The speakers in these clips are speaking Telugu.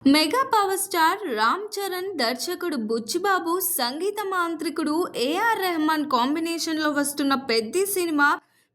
Mega power star Ram Charan, దర్శకుడు బుచ్చిబాబు, సంగీత మాంత్రికుడు ఏఆర్ రెహమాన్ కాంబినేషన్లో వస్తున్న పెద్ది సినిమా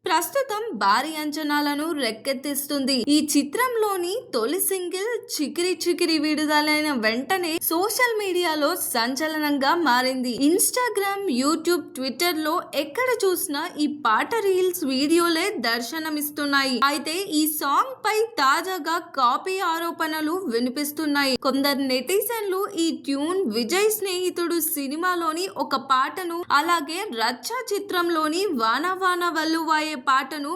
ప్రస్తుతం భారీ అంచనాలను రేకెత్తిస్తుంది. ఈ చిత్రంలోని తొలి సింగిల్ చికిరి చికిరి విడుదలైన వెంటనే సోషల్ మీడియాలో సంచలనంగా మారింది. ఇన్స్టాగ్రామ్, యూట్యూబ్, ట్విట్టర్ లో ఎక్కడ చూసినా ఈ పాట రీల్స్, వీడియోలే దర్శనమిస్తున్నాయి. అయితే ఈ సాంగ్ పై తాజాగా కాపీ ఆరోపణలు వినిపిస్తున్నాయి. కొందరు నెటిజన్లు ఈ ట్యూన్ విజయ్ స్నేహితుడు సినిమాలోని ఒక పాటను, అలాగే రచ్చ చిత్రంలోని వాన వాన వల్లువాయే పాటను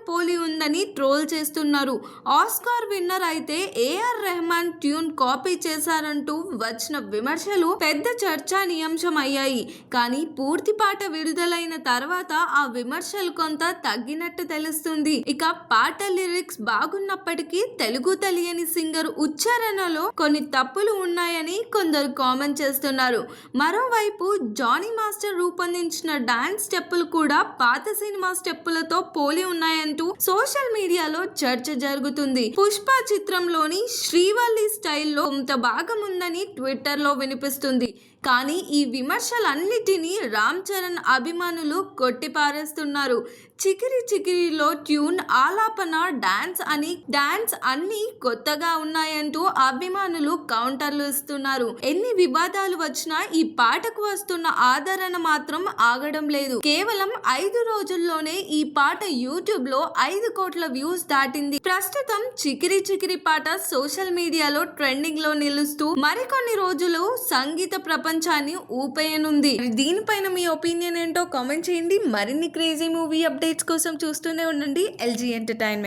పోలి ఉందని ట్రోల్ చేస్తున్నారు. ఆస్కార్ విన్నర్ అయితే ఏఆర్ రెహమాన్ ట్యూన్ కాపీ చేశారంటూ వచ్చిన విమర్శలు పెద్ద చర్చానీయాంశం అయ్యాయి. కానీ పూర్తి పాట విడుదలైన తర్వాత ఆ విమర్శలు కొంత తగ్గినట్టు తెలుస్తుంది. ఇక పాట లిరిక్స్ బాగున్నప్పటికీ తెలుగు తెలియని సింగర్ ఉచ్చారణలో కొన్ని తప్పులు ఉన్నాయని కొందరు కామెంట్ చేస్తున్నారు. మరోవైపు జానీ మాస్టర్ రూపొందించిన డాన్స్ స్టెప్పులు కూడా పాత సినిమా స్టెప్పులతో పోలి ఉన్నాయంటూ సోషల్ మీడియాలో చర్చ జరుగుతుంది. పుష్ప చిత్రంలోని శ్రీవల్లి స్టైల్లో కొంత భాగం ఉందని ట్విట్టర్ లో వినిపిస్తుంది. కానీ ఈ విమర్శలన్నిటినీ రామ్ చరణ్ అభిమానులు కొట్టిపారేస్తున్నారు. చికిరి చికిరిలో ట్యూన్, ఆలాపన, డాన్స్ అన్ని కొత్తగా ఉన్నాయంటూ అభిమానులు కౌంటర్లు ఇస్తున్నారు. ఎన్ని వివాదాలు వచ్చినా ఈ పాటకు వస్తున్న ఆదరణ మాత్రం ఆగడం లేదు. కేవలం 5 రోజుల్లోనే ఈ పాట యూట్యూబ్ లో 5 కోట్ల వ్యూస్ దాటింది. ప్రస్తుతం చికిరి చికిరి పాట సోషల్ మీడియాలో ట్రెండింగ్ లో నిలుస్తూ మరికొన్ని రోజులు సంగీత ప్రపంచాన్ని ఊపేయనుంది. దీనిపైన మీ ఒపీనియన్ ఏంటో కామెంట్ చేయండి. మరిన్ని క్రేజీ మూవీ అప్డేట్స్ కోసం చూస్తూనే ఉండండి LG ఎంటర్టైన్మెంట్.